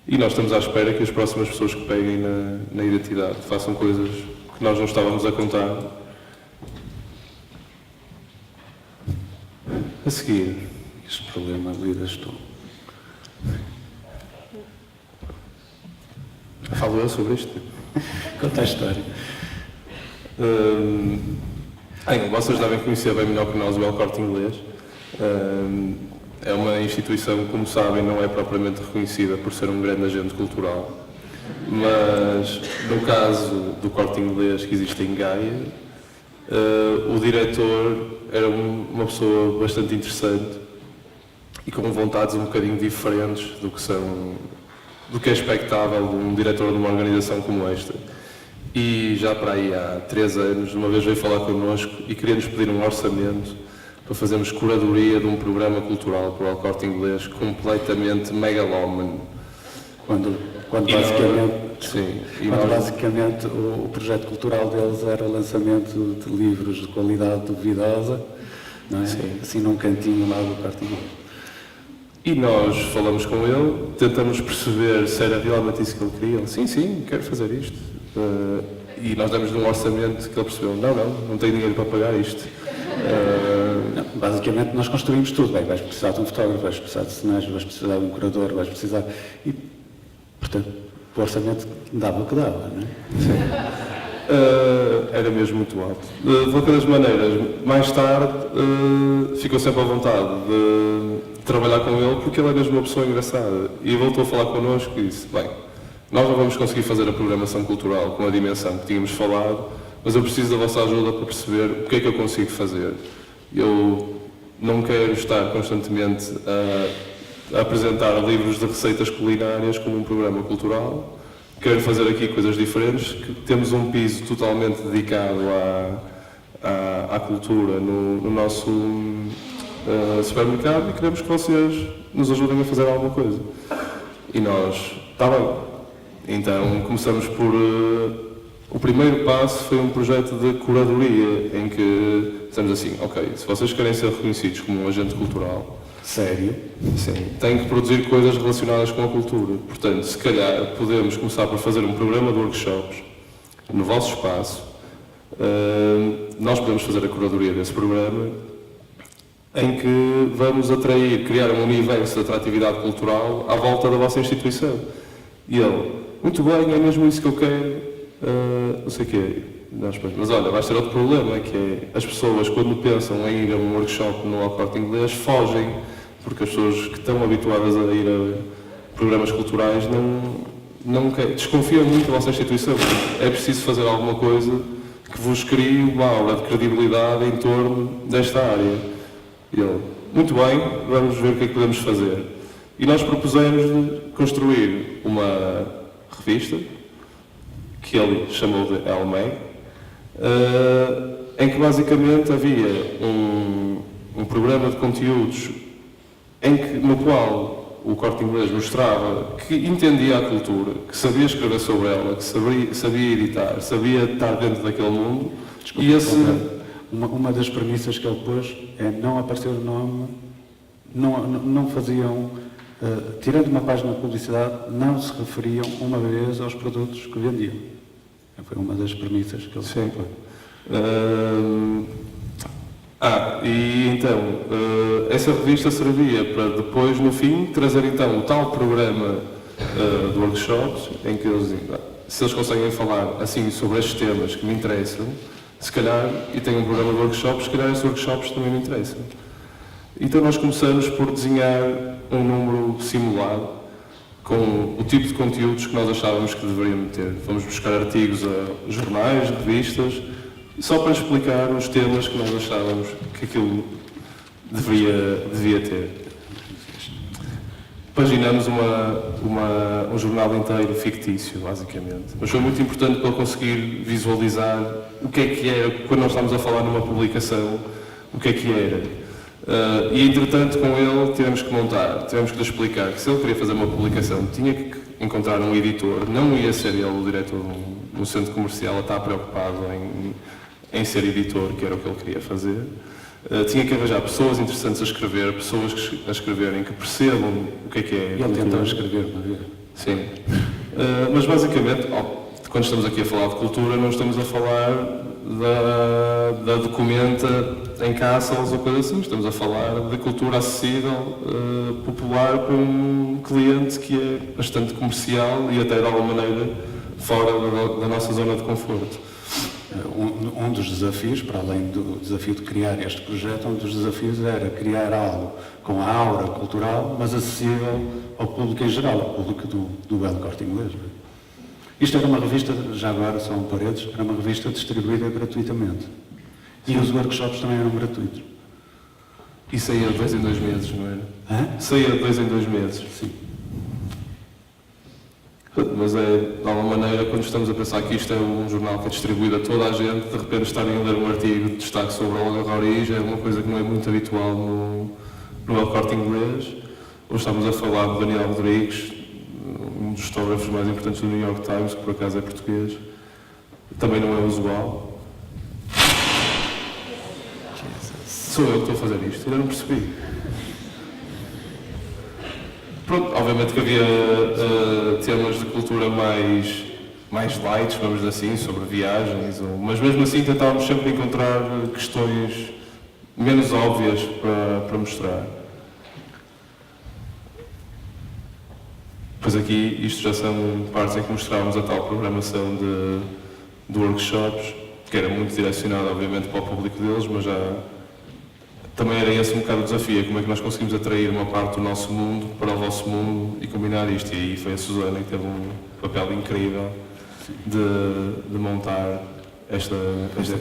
E nós estamos à espera que as próximas pessoas que peguem na identidade façam coisas que nós não estávamos a contar. A seguir, este problema lidas tu. Falo eu sobre isto? Conta a história. Vocês devem conhecer bem melhor que nós o El Corte Inglês. É uma instituição, como sabem, não é propriamente reconhecida por ser um grande agente cultural, mas no caso do Corte Inglês que existe em Gaia, o diretor era uma pessoa bastante interessante e com vontades um bocadinho diferentes do que é expectável de um diretor de uma organização como esta. E já para aí há 3 anos, uma vez veio falar connosco e queria-nos pedir um orçamento para fazermos curadoria de um programa cultural para o El Corte Inglês completamente megalómano. Quando basicamente o projeto cultural deles era o lançamento de livros de qualidade duvidosa, não é? Sim. Assim num cantinho lá do Corte Inglês. E nós falamos com ele, tentamos perceber se era realmente isso que ele queria. Ele, sim, quero fazer isto. E nós demos-lhe um orçamento que ele percebeu, não tenho dinheiro para pagar isto. Basicamente nós construímos tudo. Vais precisar de um fotógrafo, vais precisar de cenários, vais precisar de um curador, vais precisar... E, portanto, o orçamento dava o que dava, não é? Era mesmo muito alto. De qualquer das maneiras, mais tarde ficou sempre à vontade de trabalhar com ele porque ele é mesmo uma pessoa engraçada. E voltou a falar connosco e disse, nós não vamos conseguir fazer a programação cultural com a dimensão que tínhamos falado, mas eu preciso da vossa ajuda para perceber o que é que eu consigo fazer. Eu não quero estar constantemente a apresentar livros de receitas culinárias como um programa cultural. Quero fazer aqui coisas diferentes, que temos um piso totalmente dedicado à cultura no nosso supermercado e queremos que vocês nos ajudem a fazer alguma coisa. E nós, está bem. Então começamos por... o primeiro passo foi um projeto de curadoria, em que dizemos assim, se vocês querem ser reconhecidos como um agente cultural, sério? Sim, têm que produzir coisas relacionadas com a cultura. Portanto, se calhar podemos começar por fazer um programa de workshops no vosso espaço. Nós podemos fazer a curadoria desse programa, em que vamos criar um universo de atratividade cultural à volta da vossa instituição. E ele, muito bem, é mesmo isso que eu quero, não sei o quê. Mas olha, vais ter outro problema, que é as pessoas, quando pensam em ir a um workshop no El Corte Inglês, fogem, porque as pessoas que estão habituadas a ir a programas culturais desconfiam muito da vossa instituição. É preciso fazer alguma coisa que vos crie uma aura de credibilidade em torno desta área. E ele, muito bem, vamos ver o que é que podemos fazer. E nós propusemos construir uma revista que ele chamou de LMEG, em que basicamente havia um programa de conteúdos no qual o Corte Inglês mostrava que entendia a cultura, que sabia escrever sobre ela, que sabia editar, sabia estar dentro daquele mundo. Desculpa, uma das premissas que ele pôs é não aparecer o nome, não faziam, tirando uma página de publicidade, não se referiam uma vez aos produtos que vendiam. Foi uma das premissas que ele pôs. E então, essa revista servia para depois, no fim, trazer então o tal programa de workshops, em que eles diziam, se eles conseguem falar assim sobre estes temas que me interessam, se calhar, e tem um programa de workshops, se calhar esses workshops também me interessam. Então nós começamos por desenhar um número simulado com o tipo de conteúdos que nós achávamos que deveriam ter. Fomos buscar artigos a jornais, revistas, só para explicar os temas que nós achávamos que aquilo devia ter. Paginamos um jornal inteiro fictício, basicamente. Mas foi muito importante para eu conseguir visualizar o que é que era, quando nós estávamos a falar numa publicação, o que é que era. E, entretanto, com ele tivemos que lhe explicar que se ele queria fazer uma publicação, tinha que encontrar um editor, não ia ser ele o diretor de um centro comercial a estar preocupado em ser editor, que era o que ele queria fazer. Tinha que arranjar pessoas interessantes a escrever, pessoas a escreverem, que percebam o que é. E ele tentou escrever, não é? Sim. Mas basicamente, quando estamos aqui a falar de cultura, não estamos a falar da documenta em Castles ou coisa assim, estamos a falar de cultura acessível, popular, para um cliente que é bastante comercial e até de alguma maneira fora da nossa zona de conforto. Um dos desafios, para além do desafio de criar este projeto, um dos desafios era criar algo com a aura cultural, mas acessível ao público em geral, ao público do belo Corte Inglês. Isto era uma revista, já agora são paredes, era uma revista distribuída gratuitamente. E os workshops também eram gratuitos. E saía de 2 em 2 meses, não era? Saía de 2 em 2 meses. Sim. Mas de alguma maneira, quando estamos a pensar que isto é um jornal que é distribuído a toda a gente, de repente estarem a ler um artigo de destaque sobre a origem é uma coisa que não é muito habitual no El Corte Inglês. Hoje estamos a falar de Daniel Rodrigues, um dos fotógrafos mais importantes do New York Times, que por acaso é português. Também não é usual. Sou eu que estou a fazer isto, ainda não percebi. Pronto, obviamente que havia temas de cultura mais light, vamos dizer assim, sobre viagens, mas mesmo assim tentávamos sempre encontrar questões menos óbvias para mostrar. Pois aqui, isto já são partes em que mostrávamos a tal programação de workshops, que era muito direcionada, obviamente, para o público deles, mas já também era esse um bocado o desafio, como é que nós conseguimos atrair uma parte do nosso mundo para o vosso mundo e combinar isto. E aí foi a Susana que teve um papel incrível de montar esta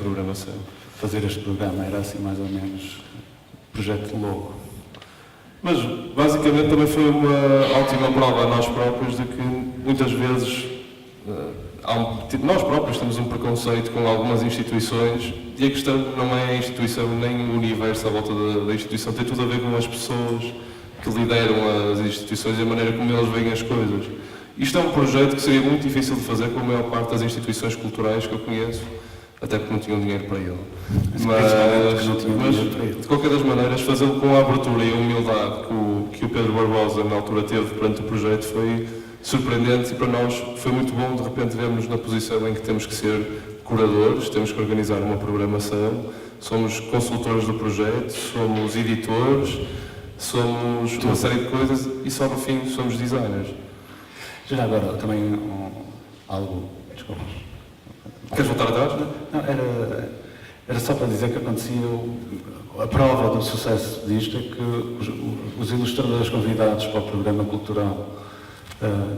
programação. Fazer este programa era assim mais ou menos projeto logo. Mas basicamente também foi uma ótima prova a nós próprios de que muitas vezes nós próprios temos um preconceito com algumas instituições e a questão não é a instituição nem o universo à volta da instituição, tem tudo a ver com as pessoas que lideram as instituições e a maneira como eles veem as coisas. Isto é um projeto que seria muito difícil de fazer com a maior parte das instituições culturais que eu conheço, até porque não tinham dinheiro para ele. Mas de qualquer das maneiras, fazê-lo com a abertura e a humildade que o Pedro Barbosa na altura teve perante o projeto foi surpreendente e para nós foi muito bom de repente vermos na posição em que temos que ser curadores, temos que organizar uma programação, somos consultores do projeto, somos editores, somos uma série de coisas e só no fim somos designers. Já agora também algo... Desculpa. Queres voltar atrás? Não, era só para dizer que acontecia a prova do sucesso disto é que os ilustradores convidados para o programa cultural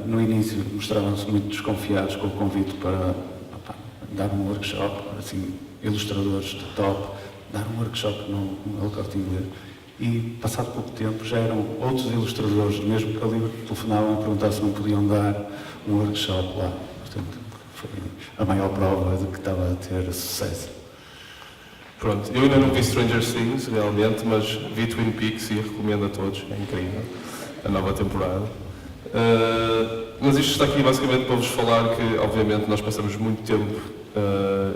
no início mostravam-se muito desconfiados com o convite para dar um workshop, assim, ilustradores de top, dar um workshop no El Corte Inglês. E, passado pouco tempo, já eram outros ilustradores do mesmo calibre que telefonavam a perguntar se não podiam dar um workshop lá. Portanto, foi a maior prova de que estava a ter sucesso. Pronto, eu ainda não vi Stranger Things, realmente, mas vi Twin Peaks e recomendo a todos, é incrível, a nova temporada. Mas isto está aqui basicamente para vos falar que, obviamente, nós passamos muito tempo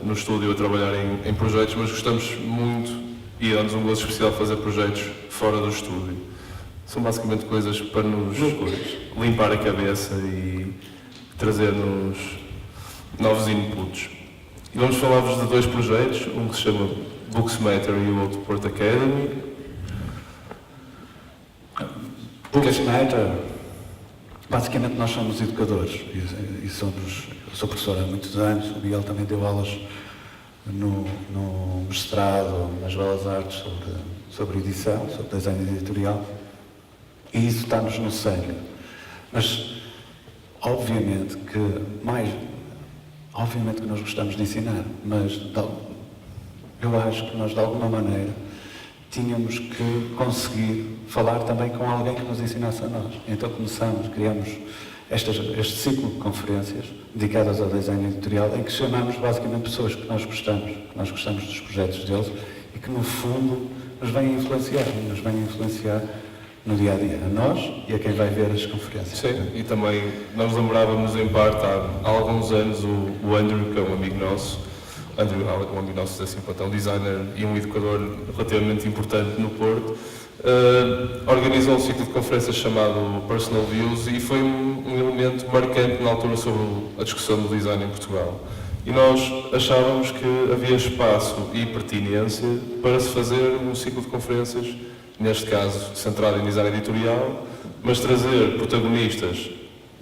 no estúdio a trabalhar em projetos, mas gostamos muito e dá-nos um gosto especial fazer projetos fora do estúdio. São basicamente coisas para nos limpar a cabeça e trazer-nos novos inputs. E vamos falar-vos de 2 projetos, um que se chama Books Matter e o outro Port Academy. Books Matter, basicamente nós somos educadores e somos, eu sou professor há muitos anos, o Miguel também deu aulas no mestrado, nas Belas Artes, sobre edição, sobre desenho editorial, e isso está-nos no sangue. Mas, obviamente que nós gostamos de ensinar, mas eu acho que nós, de alguma maneira, tínhamos que conseguir falar também com alguém que nos ensinasse a nós. Então criamos este ciclo de conferências dedicadas ao desenho editorial, em que chamamos basicamente pessoas que nós gostamos dos projetos deles e que, no fundo, nos vêm influenciar no dia-a-dia, a nós e a quem vai ver as conferências. Sim, e também nós lembrávamos em parte há alguns anos o Andrew, que é um amigo nosso, um amigo nosso assim, é um designer e um educador relativamente importante no Porto, organizou um ciclo de conferências chamado Personal Views e foi um elemento marcante na altura sobre a discussão do design em Portugal. E nós achávamos que havia espaço e pertinência para se fazer um ciclo de conferências, neste caso centrado em design editorial, mas trazer protagonistas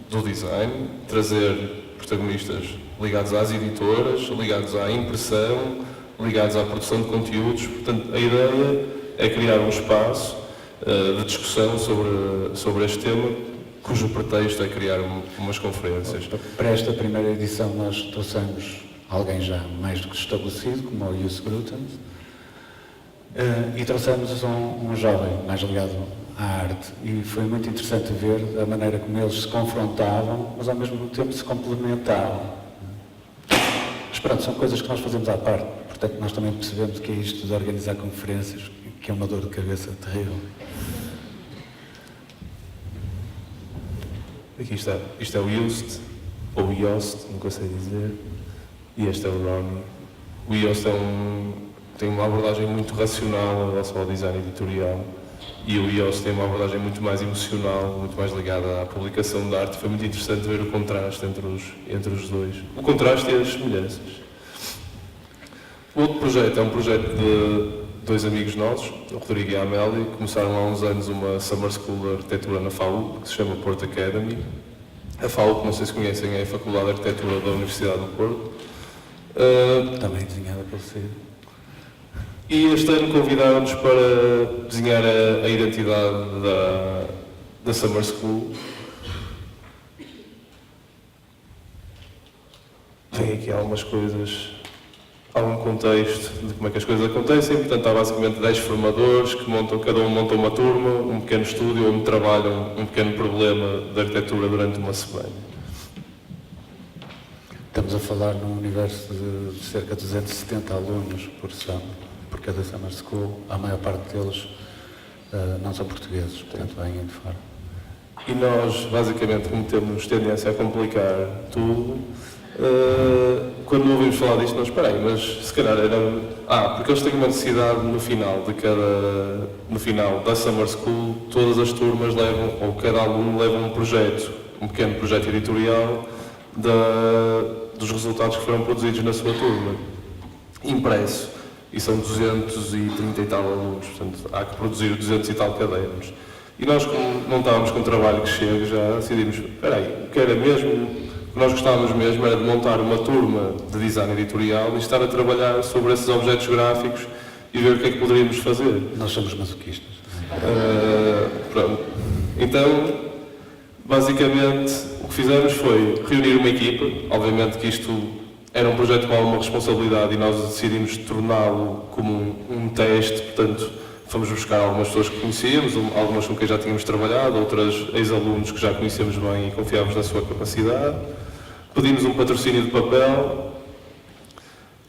do design, trazer protagonistas ligados às editoras, ligados à impressão, ligados à produção de conteúdos. Portanto, a ideia é criar um espaço de discussão sobre este tema, cujo pretexto é criar umas conferências. Para esta primeira edição nós trouxemos alguém já mais do que estabelecido, como o Jus Grutens, e trouxemos um jovem mais ligado à arte, e foi muito interessante ver a maneira como eles se confrontavam, mas ao mesmo tempo se complementavam. Mas pronto, são coisas que nós fazemos à parte, portanto nós também percebemos que é isto de organizar conferências, que é uma dor de cabeça terrível. Aqui está, isto é o Yost, ou Yost, nunca sei dizer, e este é o Ronnie. O Yost tem uma abordagem muito racional em relação ao design editorial, e o Yost tem uma abordagem muito mais emocional, muito mais ligada à publicação de arte. Foi muito interessante ver o contraste entre os dois. O contraste e as semelhanças. O outro projeto é um projeto de 2 amigos nossos, o Rodrigo e a Amélia, que começaram há uns anos uma Summer School de Arquitetura na FAU, que se chama Port Academy. A FAU, que não sei se conhecem, é a Faculdade de Arquitetura da Universidade do Porto. Também desenhada pelo Cid. E este ano convidaram-nos para desenhar a identidade da Summer School. Tem aqui algumas coisas, algum contexto de como é que as coisas acontecem. Portanto, há basicamente 10 formadores que cada um monta uma turma, um pequeno estúdio, onde trabalham um pequeno problema de arquitetura durante uma semana. Estamos a falar num universo de cerca de 270 alunos por cada Summer School. A maior parte deles não são portugueses, portanto vêm de fora. E nós, basicamente, como temos tendência a complicar tudo, quando ouvimos falar disto, nós, espera aí, mas se calhar era... porque eles têm uma necessidade no final da Summer School, todas as turmas levam, ou cada aluno leva um projeto, um pequeno projeto editorial dos resultados que foram produzidos na sua turma, impresso. E são 230 e tal alunos, portanto há que produzir 200 e tal cadernos. E nós, como não estávamos com um trabalho que chegue, já decidimos, espera aí, o que era mesmo, o que nós gostávamos mesmo era de montar uma turma de design editorial e estar a trabalhar sobre esses objetos gráficos e ver o que é que poderíamos fazer. Nós somos masoquistas. Pronto. Então, basicamente, o que fizemos foi reunir uma equipa. Obviamente que isto era um projeto com alguma responsabilidade e nós decidimos torná-lo como um teste. Portanto, fomos buscar algumas pessoas que conhecíamos, algumas com quem já tínhamos trabalhado, outras ex-alunos que já conhecemos bem e confiávamos na sua capacidade. pedimos um patrocínio de papel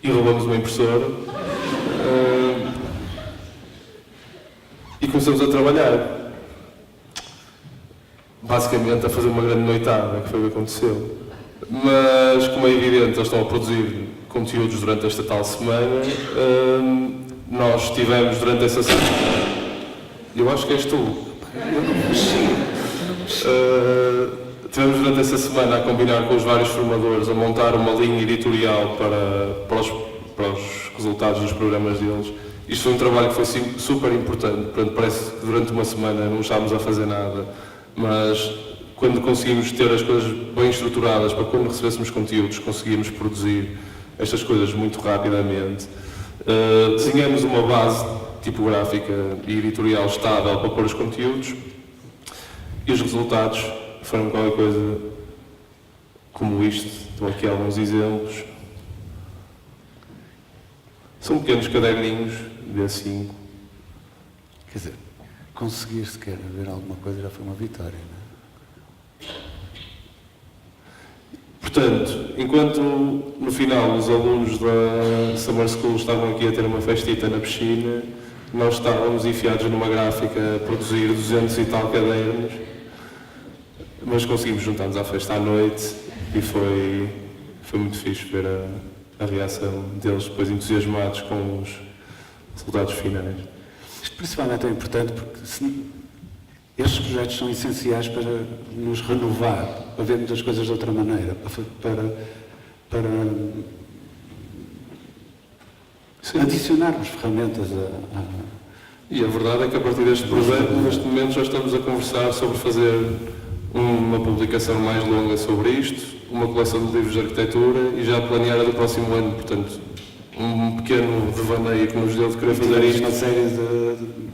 e roubamos uma impressora. E começamos a trabalhar. Basicamente a fazer uma grande noitada, que foi o que aconteceu. Mas, como é evidente, eles estão a produzir conteúdos durante esta tal semana. Nós tivemos durante essa semana... Eu acho que és tu. Eu não mexi. Tivemos durante essa semana a combinar com os vários formadores, a montar uma linha editorial para os resultados dos programas deles. Isto foi um trabalho que foi super importante, portanto parece que durante uma semana não estávamos a fazer nada, mas quando conseguimos ter as coisas bem estruturadas para quando recebêssemos conteúdos, conseguimos produzir estas coisas muito rapidamente. Desenhamos uma base tipográfica e editorial estável para pôr os conteúdos e os resultados foram qualquer coisa como isto. Estou aqui a alguns exemplos. São pequenos caderninhos de A5. Quer dizer, conseguir sequer ver alguma coisa já foi uma vitória, não é? Portanto, enquanto no final os alunos da Summer School estavam aqui a ter uma festita na piscina, nós estávamos enfiados numa gráfica a produzir 200 e tal cadernos, mas conseguimos juntar-nos à festa à noite e foi muito fixe ver a reação deles depois entusiasmados com os resultados finais. Isto principalmente é importante porque estes projetos são essenciais para nos renovar, para vermos as coisas de outra maneira, para adicionarmos ferramentas E a verdade é que a partir deste projeto, neste momento, já estamos a conversar sobre fazer uma publicação mais longa sobre isto, uma coleção de livros de arquitetura e já planear a do próximo ano, portanto, um pequeno devaneio que nos deu de querer fazer isto. Uma série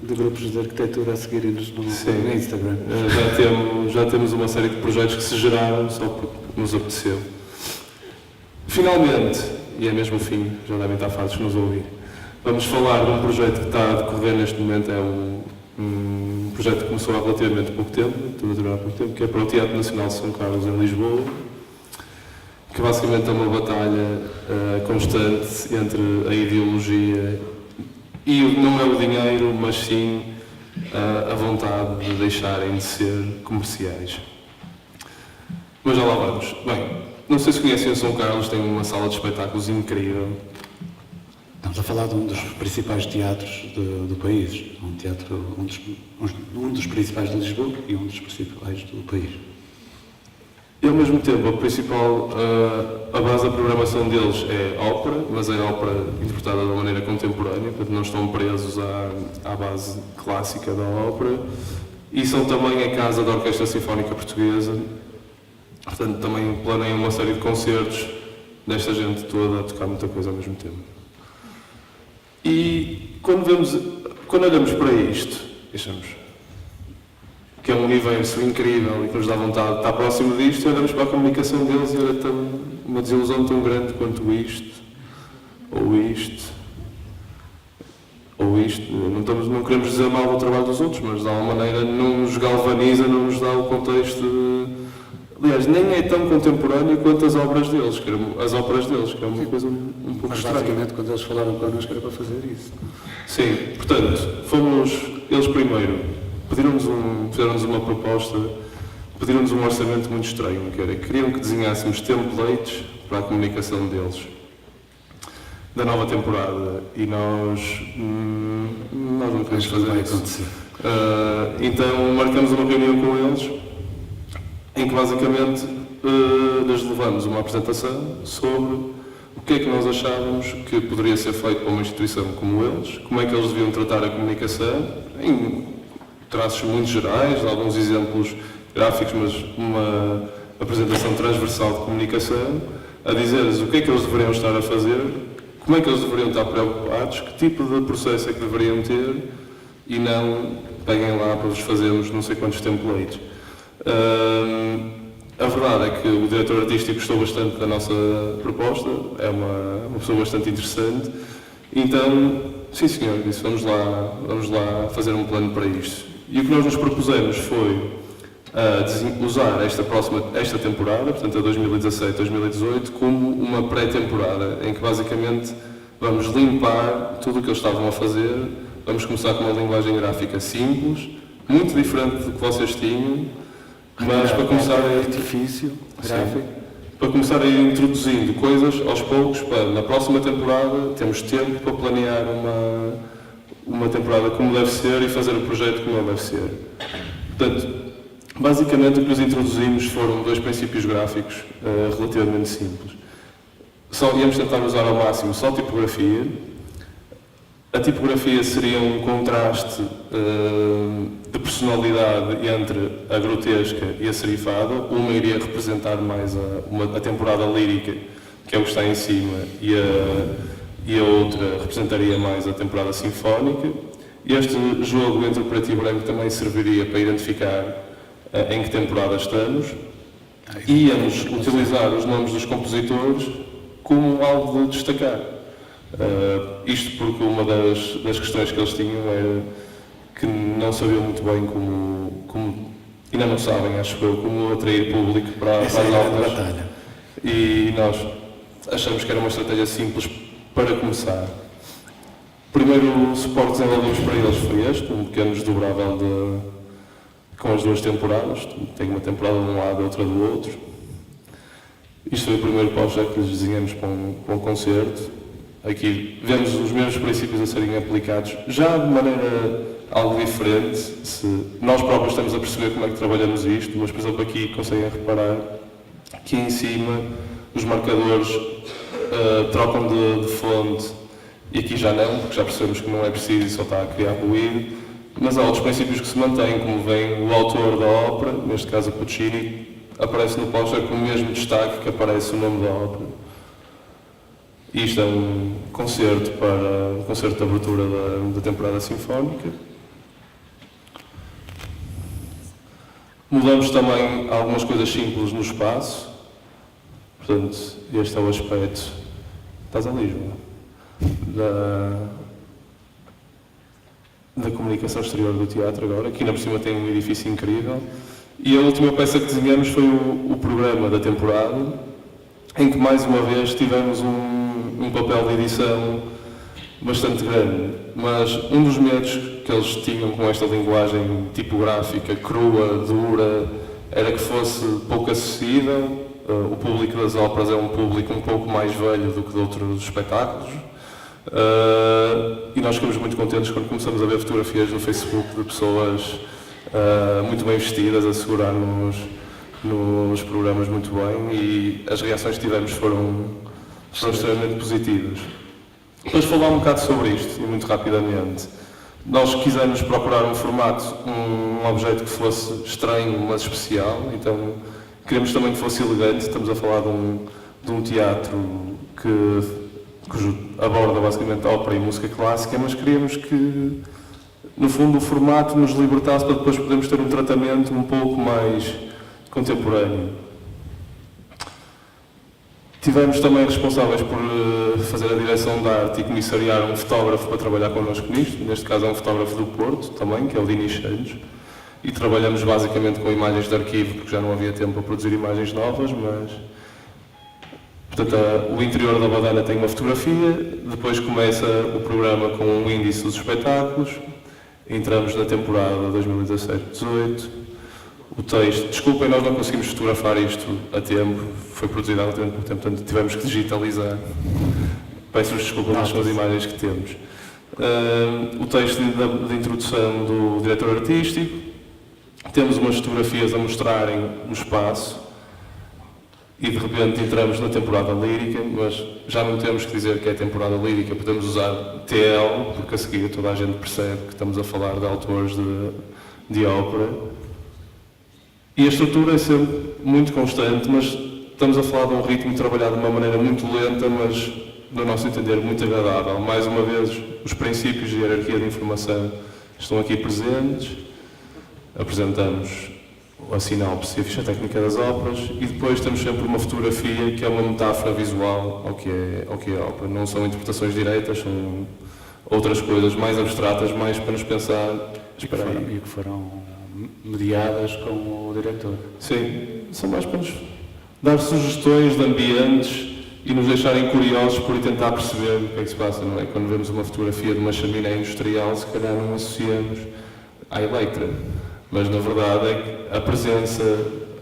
de grupos de arquitetura a seguirem-nos no Instagram. Já temos uma série de projetos que se geraram só porque nos apeteceu. Finalmente, e é mesmo o fim, já devem estar fartos de nos ouvir, vamos falar de um projeto que está a decorrer neste momento, é um projeto que começou há relativamente pouco tempo, que é para o Teatro Nacional de São Carlos, em Lisboa, que basicamente é uma batalha constante entre a ideologia e não é o dinheiro, mas sim a vontade de deixarem de ser comerciais. Mas já lá vamos. Bem, não sei se conhecem, São Carlos tem uma sala de espetáculos incrível. Estamos a falar de um dos principais teatros do país, um dos principais de Lisboa e um dos principais do país. E ao mesmo tempo, a base da programação deles é ópera, mas é ópera interpretada de uma maneira contemporânea, portanto não estão presos à base clássica da ópera. E são também a Casa da Orquestra Sinfónica Portuguesa, portanto também planeiam uma série de concertos desta gente toda a tocar muita coisa ao mesmo tempo. E quando olhamos para isto, achamos que é um universo incrível e que nos dá vontade de estar próximo disto, e olhamos para a comunicação deles e era uma desilusão tão grande quanto isto, ou isto. Não queremos dizer mal do trabalho dos outros, mas de alguma maneira não nos galvaniza, não nos dá o contexto de... Aliás, nem é tão contemporâneo quanto as obras deles, que é uma coisa um pouco Mas estranha. basicamente quando eles falaram connosco era para fazer isso. Sim, portanto, eles primeiro fizeram-nos uma proposta, pediram-nos um orçamento muito estranho, que era que queriam que desenhássemos templates para a comunicação deles, da nova temporada, e nós não queremos fazer isso. Então marcamos uma reunião com eles, em que basicamente lhes levamos uma apresentação sobre o que é que nós achávamos que poderia ser feito para uma instituição como eles, como é que eles deviam tratar a comunicação, em traços muito gerais, alguns exemplos gráficos, mas uma apresentação transversal de comunicação, a dizer-lhes o que é que eles deveriam estar a fazer, como é que eles deveriam estar preocupados, que tipo de processo é que deveriam ter, e não peguem lá para vos fazermos não sei quantos templates. A verdade é que o diretor artístico gostou bastante da nossa proposta, é uma pessoa bastante interessante, então, sim senhor, disse, vamos lá fazer um plano para isto. E o que nós nos propusemos foi a usar esta temporada, portanto a 2017-2018, como uma pré-temporada, em que basicamente vamos limpar tudo o que eles estavam a fazer, vamos começar com uma linguagem gráfica simples, muito diferente do que vocês tinham, mas para começar artifício gráfico. Para começar a ir introduzindo coisas aos poucos, para na próxima temporada temos tempo para planear uma temporada como deve ser e fazer o projeto como ele deve ser. Portanto, basicamente o que nos introduzimos foram 2 princípios gráficos relativamente simples. Íamos tentar usar ao máximo só tipografia. A tipografia seria um contraste de personalidade entre a grotesca e a serifada. Uma iria representar mais a temporada lírica, que é o que está em cima, e a outra representaria mais a temporada sinfónica. Este jogo entre o preto e branco também serviria para identificar em que temporada estamos. Íamos utilizar os nomes dos compositores como algo de destacar. Isto porque uma das questões que eles tinham era que não sabiam muito bem como ainda não sabem, acho eu, como atrair público para as aulas. E nós achamos que era uma estratégia simples para começar. O primeiro suporte que desenvolvemos para eles foi este, um pequeno desdobrável com as 2 temporadas. Tem uma temporada de um lado e outra do outro. Isto foi o primeiro projeto que lhes desenhamos para um concerto. Aqui vemos os mesmos princípios a serem aplicados, já de maneira algo diferente. Nós próprios estamos a perceber como é que trabalhamos isto, mas, por exemplo, aqui conseguem reparar que em cima os marcadores trocam de fonte, e aqui já não, porque já percebemos que não é preciso e só está a criar ruído. Mas há outros princípios que se mantêm, como vem o autor da ópera, neste caso Puccini, aparece no póster com o mesmo destaque que aparece o nome da ópera. Isto é um concerto de abertura da temporada sinfónica. Mudamos também algumas coisas simples no espaço. Portanto, este é o aspecto. Estás ali, João? Da comunicação exterior do teatro agora. Aqui na por cima tem um edifício incrível. E a última peça que desenhamos foi o programa da temporada, em que mais uma vez tivemos um papel de edição bastante grande. Mas um dos medos que eles tinham com esta linguagem tipográfica, crua, dura, era que fosse pouco acessível. O público das óperas é um público um pouco mais velho do que de outros espetáculos. E nós ficamos muito contentes quando começamos a ver fotografias no Facebook de pessoas muito bem vestidas, a segurar nos programas muito bem, e as reações que tivemos foram extremamente positivas. Depois falar um bocado sobre isto, e muito rapidamente. Nós quisemos procurar um formato, um objeto que fosse estranho, mas especial, então queremos também que fosse elegante. Estamos a falar de um teatro cujo aborda basicamente ópera e música clássica, mas queríamos que, no fundo, o formato nos libertasse para depois podermos ter um tratamento um pouco mais contemporâneo. Tivemos também responsáveis por fazer a direção da arte e comissariar um fotógrafo para trabalhar connosco nisto. Neste caso é um fotógrafo do Porto também, que é o Dini Santos. E trabalhamos basicamente com imagens de arquivo, porque já não havia tempo para produzir imagens novas, mas... Portanto, o interior da badana tem uma fotografia, depois começa o programa com um índice dos espetáculos, entramos na temporada 2017-18, o texto, desculpem, nós não conseguimos fotografar isto a tempo, foi produzido há relativamente pouco tempo, portanto tivemos que digitalizar. Peço-vos desculpa, mas são as imagens que temos. O texto de introdução do diretor artístico, temos umas fotografias a mostrarem o espaço, e de repente entramos na temporada lírica, mas já não temos que dizer que é temporada lírica, podemos usar TL, porque a seguir toda a gente percebe que estamos a falar de autores de ópera. E a estrutura é sempre muito constante, mas estamos a falar de um ritmo trabalhado de uma maneira muito lenta, mas, no nosso entender, muito agradável. Mais uma vez, os princípios de hierarquia de informação estão aqui presentes, apresentamos a sinopse e a ficha técnica das óperas, e depois temos sempre uma fotografia que é uma metáfora visual ao que é a ópera. Não são interpretações diretas, são outras coisas mais abstratas, mais para nos pensar. E que foram mediadas com o diretor. Sim, são mais para nos dar sugestões de ambientes e nos deixarem curiosos por tentar perceber o que é que se passa, não é? Quando vemos uma fotografia de uma chaminé industrial, se calhar não associamos à Electra, mas na verdade é que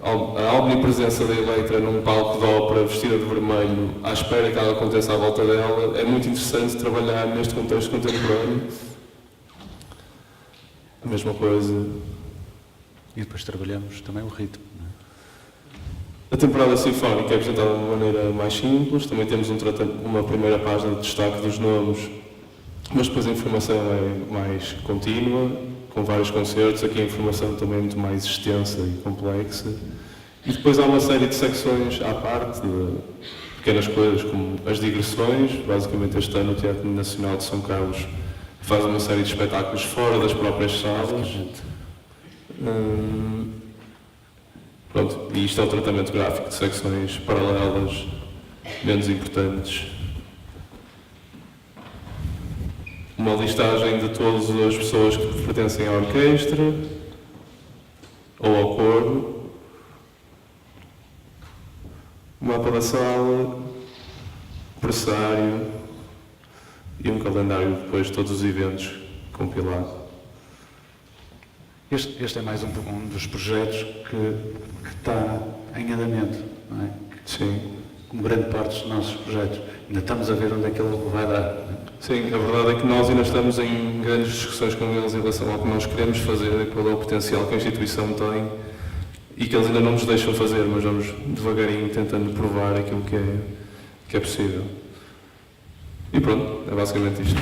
a omnipresença da Electra num palco de ópera vestida de vermelho, à espera que algo aconteça à volta dela, é muito interessante trabalhar neste contexto contemporâneo. A mesma coisa. E depois trabalhamos também o ritmo. Não é? A temporada sinfónica é apresentada de uma maneira mais simples, também temos uma primeira página de destaque dos nomes, mas depois a informação é mais contínua, com vários concertos, aqui a informação também é muito mais extensa e complexa. E depois há uma série de secções à parte, de pequenas coisas como as digressões. Basicamente este ano o Teatro Nacional de São Carlos faz uma série de espetáculos fora das próprias salas. Pronto, e isto é o tratamento gráfico de secções paralelas, menos importantes. Uma listagem de todas as pessoas que pertencem à orquestra ou ao coro. Mapa da sala, pressário e um calendário depois de todos os eventos compilado. Este é mais um dos projetos que está em andamento, não é? Sim. Como grande parte dos nossos projetos. Ainda estamos a ver onde é que ele vai dar. Sim, a verdade é que nós ainda estamos em grandes discussões com eles em relação ao que nós queremos fazer e qual é o potencial que a instituição tem e que eles ainda não nos deixam fazer, mas vamos devagarinho tentando provar aquilo que é possível. E pronto, é basicamente isto.